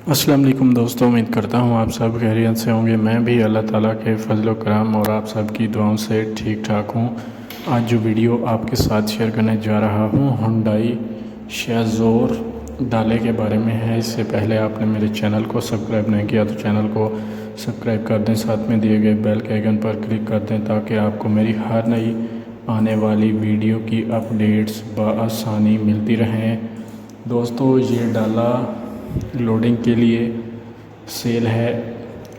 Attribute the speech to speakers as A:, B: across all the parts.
A: अस्सलाम वालेकुम दोस्तों, उम्मीद करता हूँ आप सब खैरियत से होंगे। मैं भी अल्लाह ताला के फजल करम और आप सब की दुआओं से ठीक ठाक हूँ। आज जो वीडियो आपके साथ शेयर करने जा रहा हूँ हुंडई शज़ोर डाले के बारे में है। इससे पहले आपने मेरे चैनल को सब्सक्राइब नहीं किया तो चैनल को सब्सक्राइब कर दें, साथ में दिए गए बेल के आइकन पर क्लिक कर दें ताकि आपको मेरी हर नई आने वाली वीडियो की अपडेट्स बआसानी मिलती रहें। दोस्तों, ये डाला लोडिंग के लिए सेल है।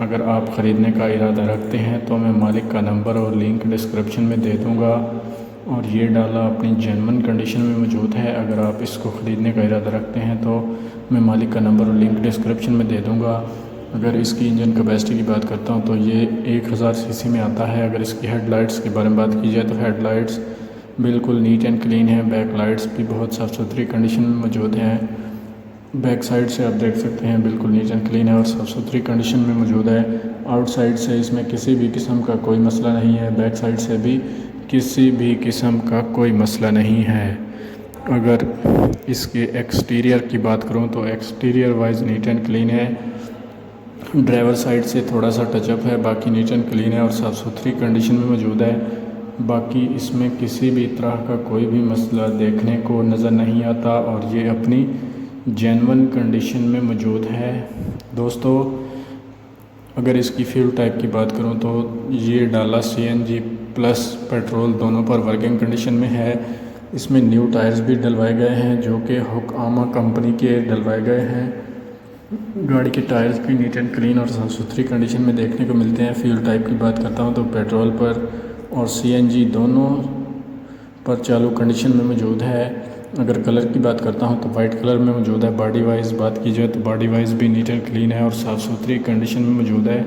A: अगर आप ख़रीदने का इरादा रखते हैं तो मैं मालिक का नंबर और लिंक डिस्क्रिप्शन में दे दूंगा। और ये डाला अपनी जेन्युइन कंडीशन में मौजूद है। अगर आप इसको ख़रीदने का इरादा रखते हैं तो मैं मालिक का नंबर और लिंक डिस्क्रिप्शन में दे दूंगा। अगर इसकी इंजन कैपेसिटी की बात करता हूँ तो ये 1000 सीसी में आता है। अगर इसकी हेडलाइट्स के बारे में बात की जाए तो हेडलाइट्स बिल्कुल नीट एंड क्लीन है। बैक लाइट्स भी बहुत साफ़ सुथरी कंडीशन में मौजूद हैं। बैक साइड से आप देख सकते हैं बिल्कुल नीट एंड क्लीन है और साफ़ सुथरी कंडीशन में मौजूद है। आउटसाइड से इसमें किसी भी किस्म का कोई मसला नहीं है। बैक साइड से भी किसी भी किस्म का कोई मसला नहीं है। अगर इसके एक्सटीरियर की बात करूं तो exterior wise neat and clean है। ड्राइवर साइड से थोड़ा सा टचअप है, बाकी नीट एंड क्लीन है और साफ़ सुथरी कंडीशन में मौजूद है। बाकी इसमें किसी भी तरह का कोई भी मसला देखने को नज़र नहीं आता और ये अपनी जेन्युइन कंडीशन में मौजूद है। दोस्तों, अगर इसकी फ्यूल टाइप की बात करूं तो ये डाला CNG प्लस पेट्रोल दोनों पर वर्किंग कंडीशन में है। इसमें न्यू टायर्स भी डलवाए गए हैं जो कि हुकामा कंपनी के डलवाए गए हैं। गाड़ी के टायर्स भी नीट एंड क्लीन और साफ़ सुथरी कंडीशन में देखने को मिलते हैं। फ्यूल टाइप की बात करता हूँ तो पेट्रोल पर और CNG दोनों पर चालू कंडीशन में मौजूद है। अगर कलर की बात करता हूँ तो वाइट कलर में मौजूद है। बॉडी वाइज बात की जाए तो बॉडी वाइज भी नीट एंड क्लीन है और साफ़ सुथरी कंडीशन में मौजूद है।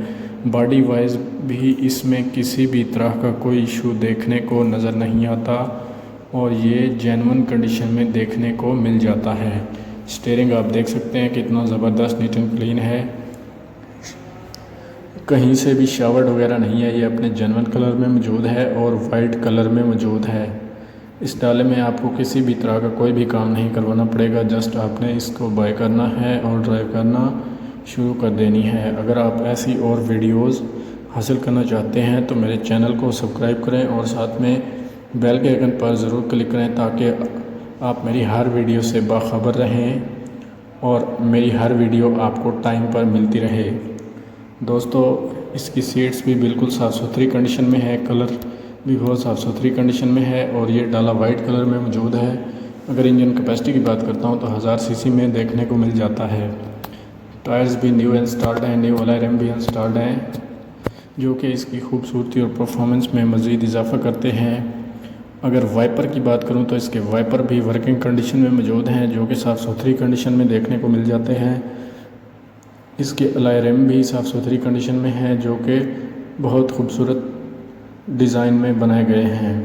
A: बॉडी वाइज भी इसमें किसी भी तरह का कोई इशू देखने को नज़र नहीं आता और ये जेन्युइन कंडीशन में देखने को मिल जाता है। स्टीयरिंग आप देख सकते हैं कितना ज़बरदस्त नीट एंड क्लीन है, कहीं से भी शावर्ड वगैरह नहीं है। ये अपने जेन्युइन कलर में मौजूद है और वाइट कलर में मौजूद है। इस डाले में आपको किसी भी तरह का कोई भी काम नहीं करवाना पड़ेगा, जस्ट आपने इसको बाय करना है और ड्राइव करना शुरू कर देनी है। अगर आप ऐसी और वीडियोस हासिल करना चाहते हैं तो मेरे चैनल को सब्सक्राइब करें और साथ में बेल के आइकन पर ज़रूर क्लिक करें ताकि आप मेरी हर वीडियो से बाखबर रहें और मेरी हर वीडियो आपको टाइम पर मिलती रहे। दोस्तों, इसकी सीट्स भी बिल्कुल साफ़ सुथरी कंडीशन में है, कलर भी बहुत साफ़ सुथरी कंडीशन में है और ये डाला वाइट कलर में मौजूद है। अगर इंजन कैपेसिटी की बात करता हूँ तो 1000 सीसी में देखने को मिल जाता है। टायर्स भी न्यू इंस्टॉल्ड हैं, न्यू अलायरम भी इंस्टॉल्ड हैं जो कि इसकी खूबसूरती और परफॉर्मेंस में मज़ीद इजाफा करते हैं। अगर वाइपर की बात करूँ तो इसके वाइपर भी वर्किंग कंडीशन में मौजूद हैं जो कि साफ़ सुथरी कंडीशन में देखने को मिल जाते हैं। इसके अलायरम भी साफ़ सुथरी कंडीशन में है जो कि बहुत खूबसूरत डिज़ाइन में बनाए गए हैं।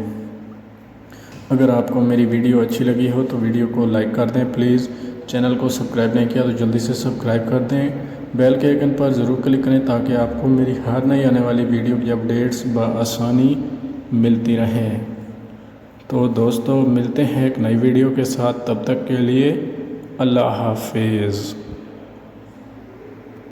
A: अगर आपको मेरी वीडियो अच्छी लगी हो तो वीडियो को लाइक कर दें प्लीज़। चैनल को सब्सक्राइब नहीं किया तो जल्दी से सब्सक्राइब कर दें। बेल के आइकन पर ज़रूर क्लिक करें ताकि आपको मेरी हर नई आने वाली वीडियो की अपडेट्स बआसानी मिलती रहें। तो दोस्तों, मिलते हैं एक नई वीडियो के साथ, तब तक के लिए अल्लाह हाफिज़।